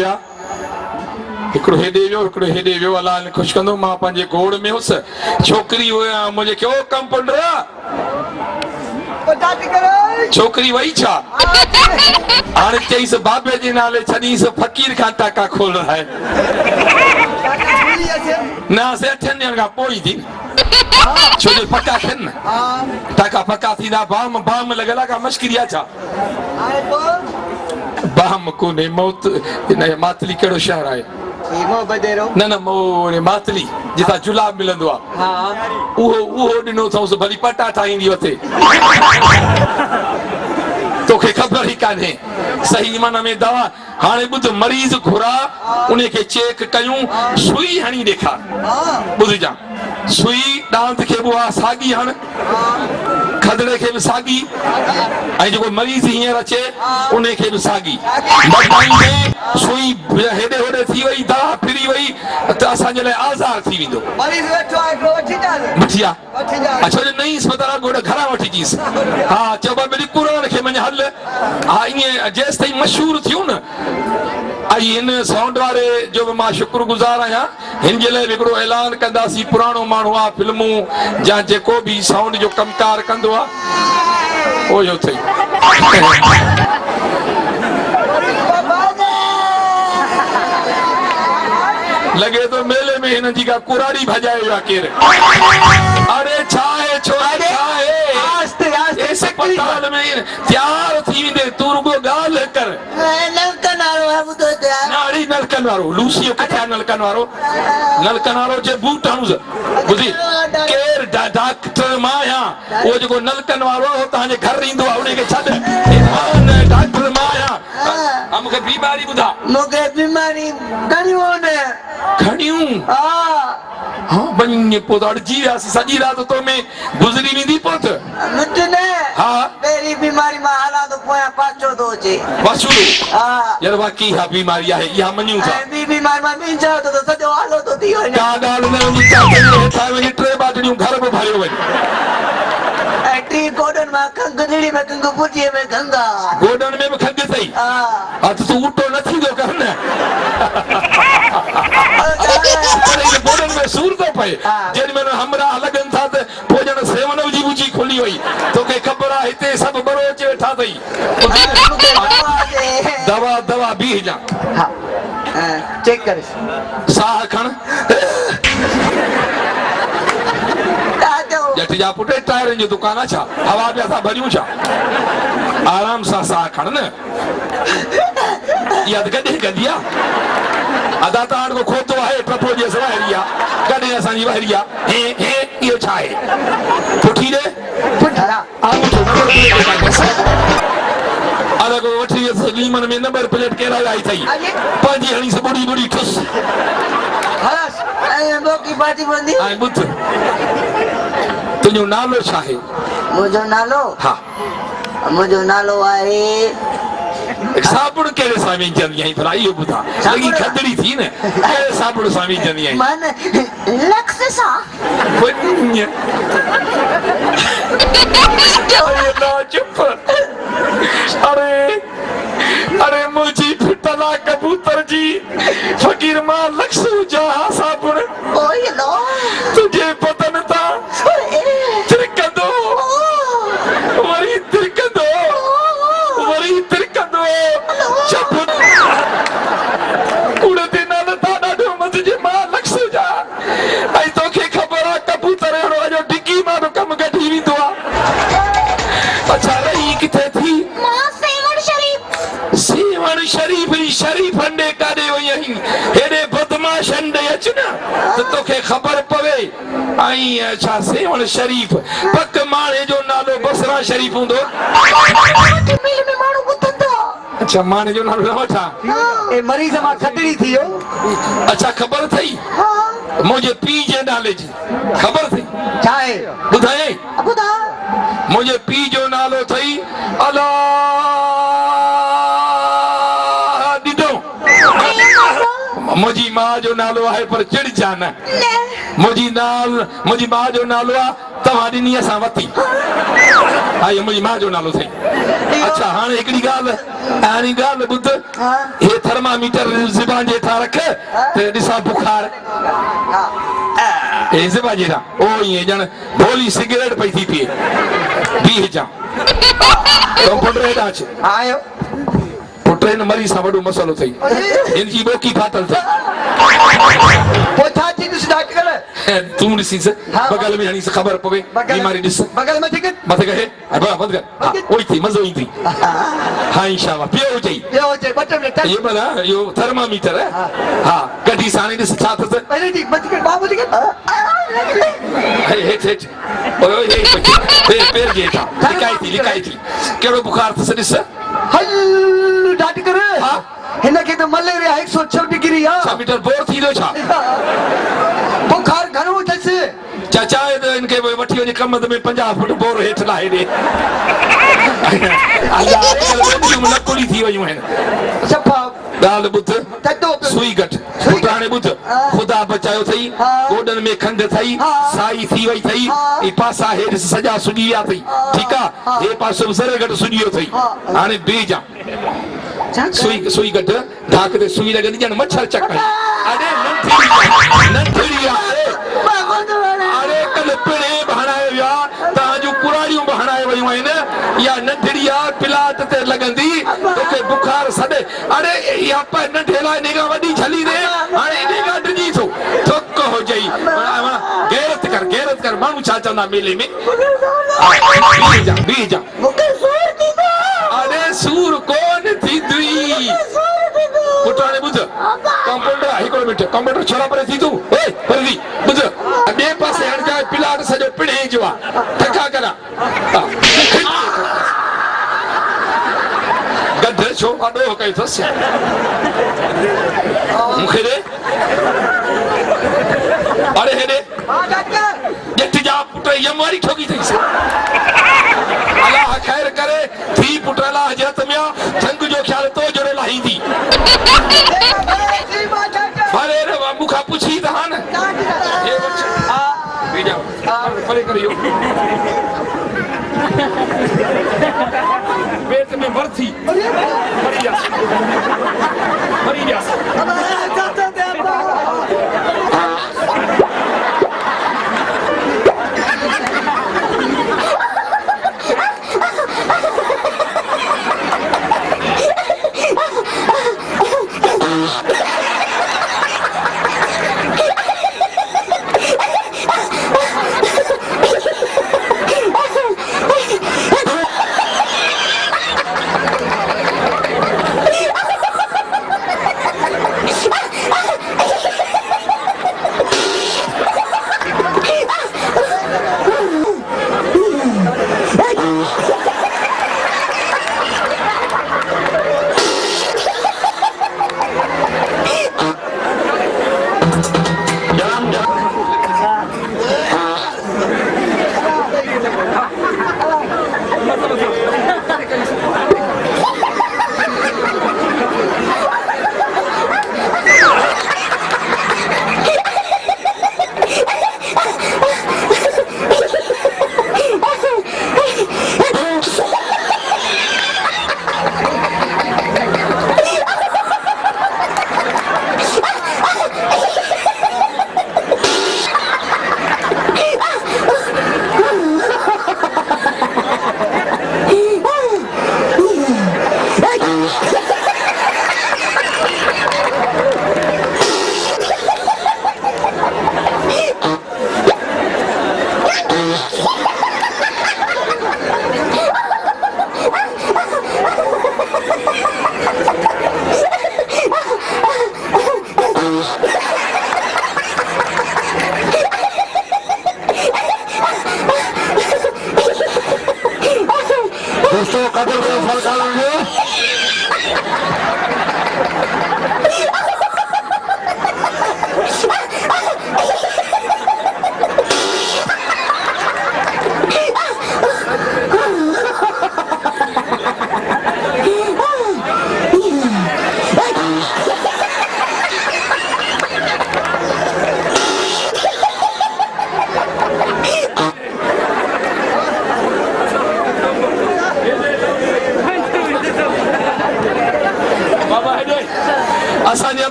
विया हिकिड़ो हेॾे वियो हिकिड़ो हेॾे वियो अलाह ने ख़ुशि कंदो मां पंहिंजे घोड़ में हुअसि छोकिरी मुंहिंजे क्यों कंपाउंडर छोकिरी वई छा हाणे चईसि बाबे जे नाले छॾीसि फ़कीर खां टाका खोल रहा है न असां 8 ॾींहंनि खां पोइ थी छो जो पका थियनि न टाका पका थींदा बाम बाम लॻल आहे का मश्किरी आहे छा बाम कोन्हे मौत मातली कहिड़ो शहर आहे न न मातली जितां जुलाब मिलंदो आहे उहो ॾिनो अथऊंसि भली पटा ठाहींदी वथे तोखे ख़बर ई कान्हे सही माना में दवा हाणे ॿुध मरीज़ घुरा उन खे चेक कयूं सुई हणी ॾेखार ॿुधजां सुई ॾांत खे बि आहे साॻी हण खदड़े खे बि साॻी ऐं जेको मरीज़ हींअर अचे उन खे बि साॻी सुई हेॾे होॾे थी वई दवा फिरी वई त असांजे लाइ आज़ार थी वेंदो छो जो नई अस्पताल घोड़ घरां वठी अचीसि हा चइबो ॿिनी क़ुर खे मञ हल हा ईअं जेसि ताईं मशहूरु थियूं न ऐं हिन साउंड वारे जो बि मां शुक्रगुज़ार आहियां हिन जे लाइ हिकिड़ो ऐलान कंदासीं पुराणो माण्हू आहे फिल्मूं या जेको बि साउंड जो कमकार कंदो आहे उहो अथई लॻे थो मेले में हिन जी का कुराड़ी भॼाए वियो आहे केरु अरे छा आहे छो अस्पताल में तयार थी वेंदे तूं रुगो ॻाल्हि कर नलकनि वारो लूसीअ किथे नलकनि वारो जे बूट हणुसि ॿुधी केरु डॉक्टर मां आहियां उहो जेको नलकनि वारो हो तव्हांजे घर ईंदो आहे उनखे छॾ डॉक्टर मां आहियां मूंखे बीमारी ॿुधा मूंखे बीमारी घणियूं हाँ बनी पोइ त अड़जी वियासीं सॼी राति तो में गुज़री वेंदी पोइ त हा पहिरीं बीमारी मां हलां थो पोयां पाछो थो अचे पाछो यार वाकई हा बीमारी आहे इहा मञूं था ॿी बीमारी मां ॿिन चयो त सॼो हालो थो थी वञे का ॻाल्हि न हूंदी हेठां वञी 3 बाटलियूं घर में भरियो वञे ऐं 3 गोॾनि मां खंघ दिली में खंघ पुठीअ में खंघ गोॾनि में बि खंघ अथई हा त तूं उल्टो न थींदो कर न गोॾनि में सूर थो पए जेॾी महिल हमरा लॻनि था त पोइ ॼण सेवन जी ॿुची खुली वई तोखे ख़बर आहे हिते सभु बरो अचे वेठा अथई दवा दवा बीह जा चेक कर साह खण जट जा पुटे टायरनि जो दुकान आहे छा हवा बि असां भरियूं छा आराम सां साह खण न इहा त कॾहिं कंदी आहे अदा त हाणे खोतो आहे टपो जे वाहिरी आहे कॾहिं असांजी वाहिरी आहे हे इहो छा आहे पुठी ॾे अरे को वठी लीमन में नंबर प्लेट केरा आई अथई पंहिंजी हणी से बुड़ी बुड़ी ठुस ऐं ॿुध तुंहिंजो नालो छा आहे मुंहिंजो नालो हा मुंहिंजो नालो आहे साबुण कहिड़े सां विझंदी आहीं भला इहो ॿुधा लॻी खदड़ी थी न कहिड़े साबुण सां विझंदी आहीं मन लक्स सां चुप अरे मुंहिंजी फिटला कबूतर जी फ़कीर मां लक्स हुजां साबुण तुंहिंजे बदन तां तिरकंदो वरी तिरकंदो वरी तिरकंदो उड़दे नाल तां ॾाढो मज़े मां लक्स हुजां ऐं तोखे ख़बर आहे कबूतर अहिड़ो अॼु डिगी मां बि कमु कढी वेंदो आहे अच्छा रही किथे थी सेवण शरीफ जी शरीफ अंडे काॾे वई आहीं हेॾे बदमाश अंडे अच न त तोखे ख़बर पवे ऐं छा सेवण शरीफ पक माणे जो नालो बसरा शरीफ हूंदो अच्छा माणे जो नालो न वठां ए मरीज़ मां खदड़ी थी वियो अच्छा ख़बर अथई मुंहिंजे पीउ जे नाले जी ख़बर अथई छा आहे ॿुधाए मुंहिंजे पीउ जो नालो अथई अला मुंहिंजी मां जो नालो आहे पर चिड़जा न मुंहिंजी मां जो नालो आहे तव्हां ॾिनी असां वती हा इहो मुंहिंजी माउ जो नालो अथई अच्छा हाणे हिकिड़ी ॻाल्हि ॿुध हे थर्मामीटर ज़बान जे हेठां रख त ॾिसां बुखार हे ज़बान जे हेठां ओ ईअं ॼण भोली सिगरेट पई थी पिए बीह जा कंपाउंडर हेॾां अच आयो पुट हिन मरीज़ सां वॾो मसइलो अथई हिन जी ॿोकी फाटल अथई पोइ छा थी ॾिस डॉक्टर तूं ॾिसीस बगल में हणीस ख़बर पवे बीमारी ॾिस बगल में ठीक मथे कर बंदि कर हा उहो ई थी मज़ो ई थी हा इंशाल्लाह पियो चई ॿियो चए 2 मिनट इहो भला इहो थर्मामीटर हा कढी साणी ॾिस छा अथसि पहले ठीक मत कर बाबू ठीक हेठि पेर जे हेठां लिकाई थी कहिड़ो बुखार अथसि ॾिस हल डॉक्टर हिन खे त मलेरिया 106 डिग्री आहे 6 मीटर बोर थींदो छा बुखार घणो अथसि चाचा इनखे वठी वञे कम में 50 फुट बोर हेठि लाहे ॾे न कुड़ी थी वियूं आहिनि सफ़ा ॻाल्हि ॿुध सुई घटि पुट हाणे ॿुध ख़ुदा बचायो अथई गोॾनि में खंघि अथई साई थी वई अथई ही पासा हेठि सॼा सुॼी विया अथई ठीकु आहे हे पासो ज़रे घटि सुॼी वियो अथई हाणे बीह जा सुई घटि धाक ते सुई लॻंदी ॼण मच्छर चकनि अरे नंढड़ी आहे अरे कल्ह पिणे बहणाए विया तव्हां कुराड़ियूं बहणाए वियूं आहिनि या नंढड़ी आहे पिलाट ते लॻंदी तोखे बुखार सॾे अरे इहा नंढे लाइ निगाह वॾी छली दे हाणे निगाह डिॼी थो थुक हुजई गैरत कर माण्हू छा चवंदा मेले में बीह जा अरे सूर कोन थींदी पुट हाणे ॿुध कंपाउंडर हिकिड़ो मिंट कंपाउंडर छोरा परे थी तूं परे थी ॿुध ॿिए पासे हणजाए पिलाट सॼो पिणे जो आहे ठका करा गध छो वॾो कयो अथसि मूंखे ॾे अरे हेॾे ॼठ जा पुट यम वारी ठोकी अथईसि अलाह ख़ैर करे थी पुट अलाह जे हथ में आहे जंग जो ख़्याल तो जहिड़ो लाहींदी अरे मूंखां पुछी त हा न परे करियो पेट में भरती मरी विया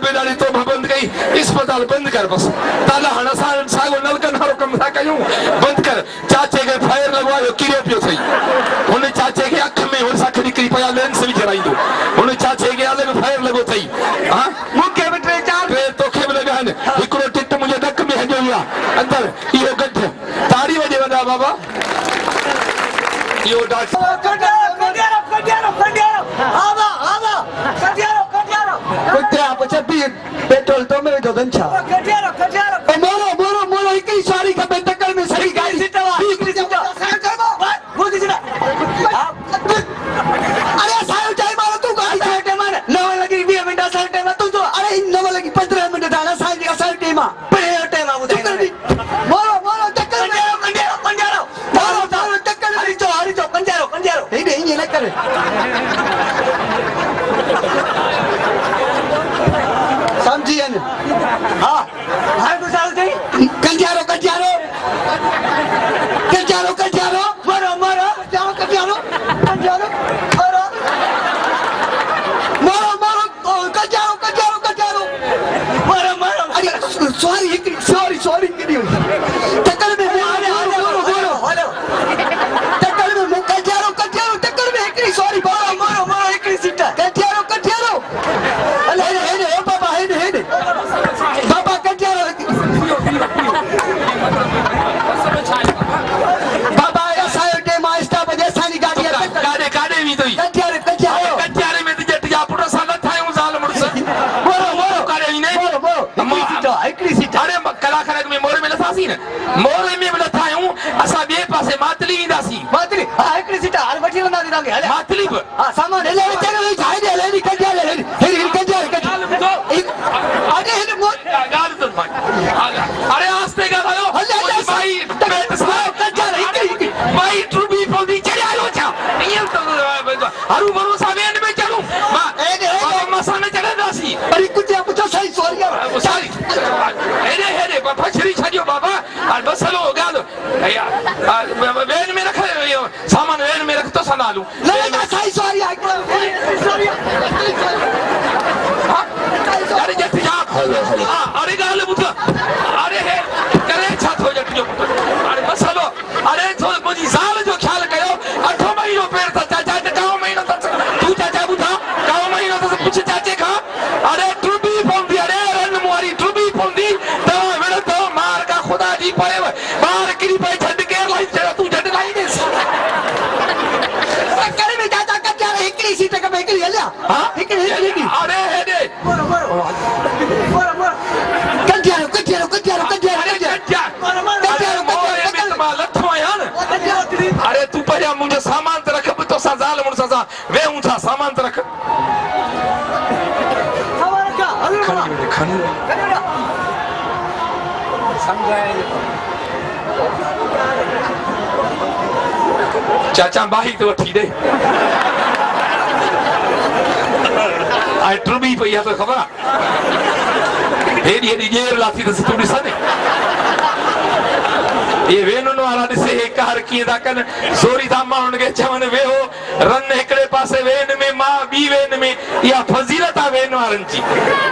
बेदारी तो बंद कई अस्पताल बंद कर बस ताला हणा सागो नलकन हारो कम था कयूं बंद कर चाचे के फायर लगवायो किरे पियो सही हुन चाचे के अख में और साखड़ी करी पया लेंस भी चराइंदो हुन चाचे के आले में फायर लगो सही हां मुखे में 3-4 तो खे लगान हिकड़ो टिट मुझे डक में हजो या अंदर इहो गठ ताड़ी वजे वदा बाबा इहो डॉक्टर कुत्ते आप भी पेट्रोल तो में दो दंचा मोरो मोरो मोरो इकई सारी का टक्कर में सही गाड़ी सीटवा अरे सायो टाइम मारो तू गाड़ी सायो टाइम मार 9 लगी 20 मिनट सायो टाइम तू तो अरे 9 लगी 15 मिनट दाना सायो टाइम पे टाइम आ मोरो मोरो टक्कर में पंजारो मोरो मोरो टक्कर हरी चो पंजारो हे दे ये ना करे समझिए न हां हां तो साल थे कंजारो मरो मरो कंजारो मरो अरे सॉरी किदी टक्कर में टक्कर में कंजारो टक्कर में एकरी सॉरी मरो एकरी सीटा कंजारो अरे हे बाबा हे बाबा कंजारो बाबा ऐसा है मास्टर बजे सानी गाड़ी काडे भी तो कंजारे में तो जट जा पुटो साला थायो जाल मुरस मोरो काडे ने मोरो एकरी सीटा अरे कलाकार में मोर में लसासी न मोर में लथायो असा बे पासे मातली इंदासी मातली हां एकरी सीटा हाल बठी बना देंगे हले मातली हां सामान ले चलो छाई दे ले कंजारे अरे हे मोर गाल तो अरे आस्ते का आयो भाई पेट सा कंजारे भाई ट्रूबी पोदी चढ़ा लो छा ये तो हरू भरो सावेन में चलूं बाबा मसा में चढ़ा दासी अरे कुछ आप तो सही सॉरी हेरे बाबा छरी छडियो बाबा और बसलो गालो वेन में रख सामान वेन में रख तो सनालू ना सही सॉरी अरे जट जा अरे गाल बुत अरे हे करे छा हो जट जो अरे बसलो अरे तो मुजी साल जो ख्याल कयो 8 महीनो पेड़ था चाचा 9 महीनो था तू चाचा बुता 9 महीनो था कुछ चाचे खा अरे ट्रूबी पोंदी अरे रन मुआरी ट्रूबी पोंदी तो वेड़ तो मार का खुदा जी पड़े मार किरी पे छड के लाई तू छड लाई दे करे में चाचा कंजारे एकरी सीटा का एकरी हल्या हां एकरी अरे हे दे मोरो कंजारो अरे तू पहले मुझे सामान तो रख तो सजाल मुझ सजा वे उठा सामान तो रख खनी चाचा बाही तो वठी दे आई ट्रूबी पई तो खबर हेडी जेर लाती तो तू दिसने ये वेनुन वाला दिसे एक हर किए दा कन सोरी दा माउंड के चवन वे हो रन एकड़े पासे वेन में मां बी वेन में या फजीलत आ वेन वारन जी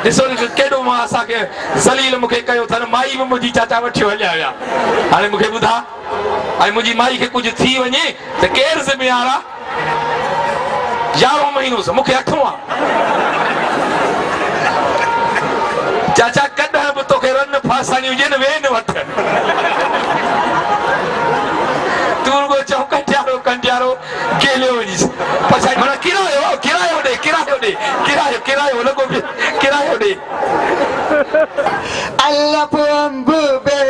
दिसो केडो मां असा के जलील मुखे कयो थन माई में मुजी चाचा वठियो हल्या या हाने मुखे बुधा आई मुजी माई के कुछ थी वने त केर से में आरा 11 महीनो से मुखे अखवा चाचा कदा तो के रन फासानी हुजे वेन वठ तुरगो चौकटियारो कंटियारो गेलो वनिस पछा मन किरायो लगो किरायो दे अल्लाह पंब बे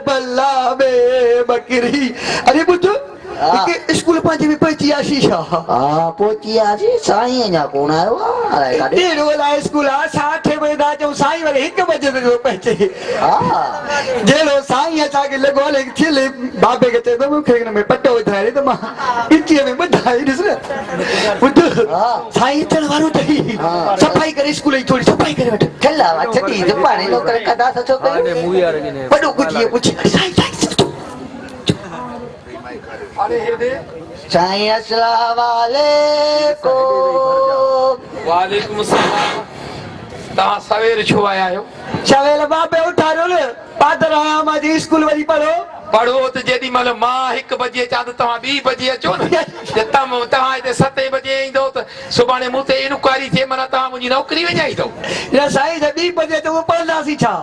बल्ला बे बकरी अरे बुद्धू के स्कूल पांच में पहुंची आशीषा हां पहुंची आशी साईं जा कोण आयो अरे काडे डेढ़ वाला स्कूल आ 6 बजे दा जो साईं वाले 1 बजे तक पहुंचे हां जेलो साईं असा के लगो ले थिले बाबे के ते तो खेगन में पट्टो उधारे तो मां इच्ची में बधाई दिस बुद्धू साईं चल वारो तही सफाई करे स्कूल ही थोड़ी सफाई करे बैठ खेला छटी जपाने नो करे कदा सचो करे मूवी आ रही ने बड़ो कुछ ये पूछ साईं अरे हे दे साईं अस्सलाम वालेकुम वालेकुम अस्सलाम तव्हां सवेर छो आया आहियो? सवेल बाबे उठारो न पादर आया मां स्कूल वरी पढ़ो पढ़ो त जेॾी महिल मां 1 बजे अचां त तव्हां 2 बजे अचो न। जे तव्हां हिते 7 बजे ईंदो त सुभाणे मूं ते इनक्वायरी थिए माना तव्हां मुंहिंजी नौकरी विञाईंदो। या साईं त 2 बजे त वो पढ़ंदासीं छा?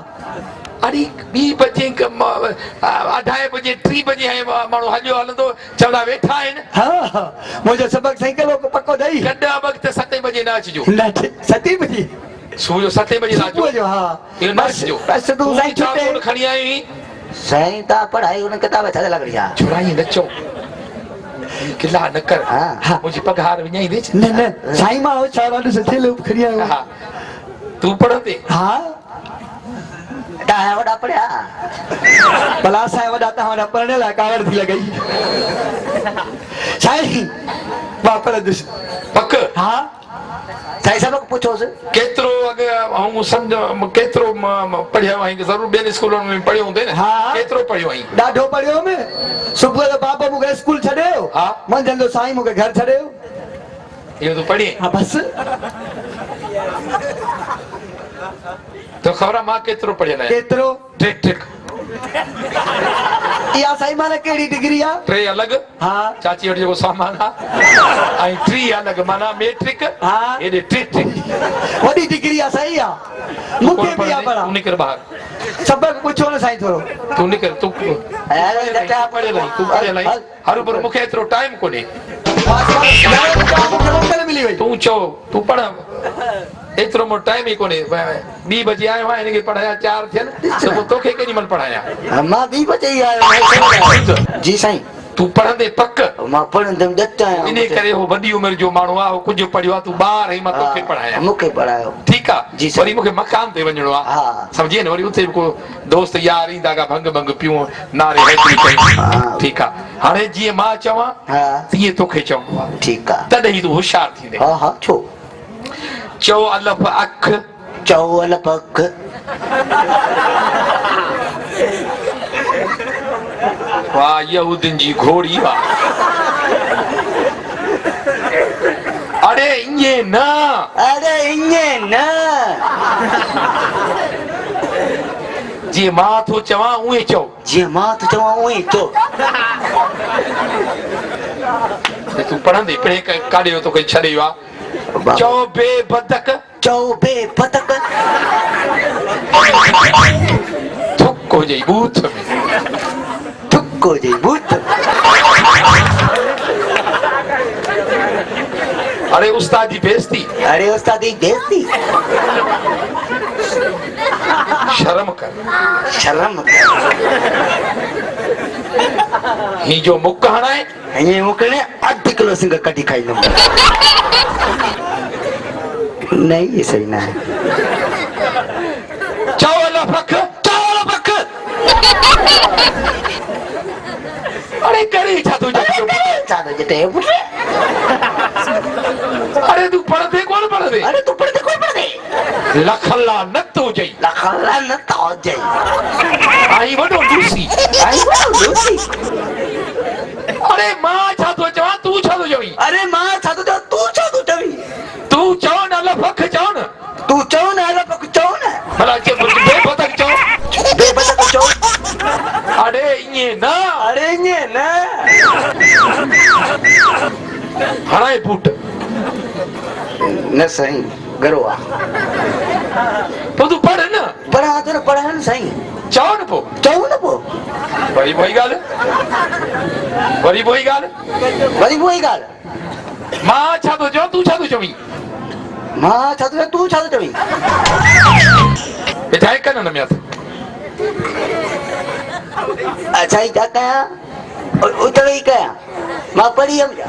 अरे 2 बजे 2:30 बजे 3 बजे ऐं माण्हू हलियो हलंदो चवंदा वेठा आहिनि। हाँ मुझे सबक सही करो को पक्को दई कॾहिं वक़्त 7 बजे न अचिजो। न 7 बजे सुबुह जो 7 बजे न सुबुह अचो। जो हा इहो न अचिजो। बस तू साईं छुटे चाबुन खणी आई हुई। साईं ता पढ़ाई उन किताब छा लॻड़ी आ? छुड़ाई न चओ किला न कर। हाँ। मुंहिंजी पघार विञाई दे। न न साईं मां चारा से थेलो खणी आयो हा तूं पढ़ंदे हाँ ता वडा पढ़या भला साईं वॾा तव्हां वॾा पढ़ने लाइ कावड़ थी लॻई साईं मां पढ़ंदुसि पक हा साईं सबक पूछोस केतिरो अॻु ऐं सम्झ केतिरो पढ़ियो आहीं ज़रूरु ॿियनि स्कूलनि में पढ़ियो हूंदे न। हा। केतिरो पढ़ियो आहीं? ॾाढो पढ़ियो में सुबुह जो बाबा मूंखे स्कूल छॾियो हा। मंझंदि जो साईं मूंखे घर छॾियो इहो तूं पढ़ी हा बस तो ख़बर आहे मां केतिरो पढ़ियल आहियां? केतिरो ट्रिक इहा साईं माना कहिड़ी डिग्री आहे? 3 अलॻि हा चाची वटि जेको सामान आहे ऐं 3 अलॻि माना मेट्रिक हा। हेॾे ट्रिक वॾी डिग्री आहे सही आहे मूंखे बि आहे तूं निकिर ॿाहिरि सबक पुछो न साईं थोरो तूं निकिर तूं पढ़ियल आहीं तूं पढ़ियल आहीं हर पर मूंखे एतिरो टाइम कोन्हे। मिली वई तूं चओ तूं पढ़ एतिरो मूं टाइम ई कोन्हे 2 बजे आयो आहियां हिनखे पढ़ाया 4 थियनि त पोइ तोखे केॾी महिल पढ़ाया? मां 2 बजे ही आयो जी साईं तूं पढ़ंदे पक मां पढ़ंदम ॾट आहियां इन करे हो वॾी उमिरि जो माण्हू आहे कुझु पढ़ियो आहे तूं ॿार आहीं मां तोखे पढ़ाया मूंखे पढ़ायो ठीकु आहे। जी साईं। वरी मूंखे मकान ते वञिणो आहे हा। सम्झे न वरी उते बि को दोस्त यार ईंदा का भंग भंग पियूं नारे हेतरी कयूं ठीकु आहे। हाणे जीअं मां चवां हा तीअं तोखे चवणो आहे ठीक आहे तॾहिं तूं होशियारु थींदे। हा हा छो चओ अलफ अख चौल पक वाह यहूदिन जी घोड़ी वाह। अरे इएं न अरे इएं न जीअं मां थो चवां उएं चओ। जीअं मां तो चवां उएं चओ तूं पढ़ंदे पिणे काॾे वियो तोखे छॾे वियो आहे। चओ बेबदक चौ बे पतक थुक हुजे बूथ में थुको जी भूत अरे उस्ताद जी बेइज्जती अरे उस्ताद जी बेइज्जती शर्म कर शर्म ही जो मुक हणाए हीअं मूंखे न 8 किलो सिंग कढी खाईंदुमि न इहे सही न आहे चावल पख अरे करे छा तूं छा थो चए पुट अरे तूं पढ़ंदे कोन पढ़ंदे अरे तूं पढ़ंदे कोन पढ़ंदे लखला न तो जई लखला न तो जई आई वॾो लूसी आई वॾो लूसी अरे मां छा थो चवां तूं छा थो चवीं? अरे मां छा थो चवां तूं छा थो चवीं? तूं चओ न लफ़ख चओ न तूं चओ न अलफ़ चओ न भला बेबदक चओ बेबदक चओ अरे इएं न अरे इएं न हणाए बूट न साईं गरो आ पोइ तूं पढ़ न पढ़ा तो न पढ़ा न साईं चओ न पोइ चओ न पोइ वरी वही ॻाल्हि वरी वही ॻाल्हि वरी उहा ई ॻाल्हि मां छा थो चवां तूं छा थो चवीं? मां छा थो चवां तूं छा थो चवीं? ॿुधाए कन में हथ अच्छा ई छा कयां उतरो ई कयां मां पढ़ी हुयमि छा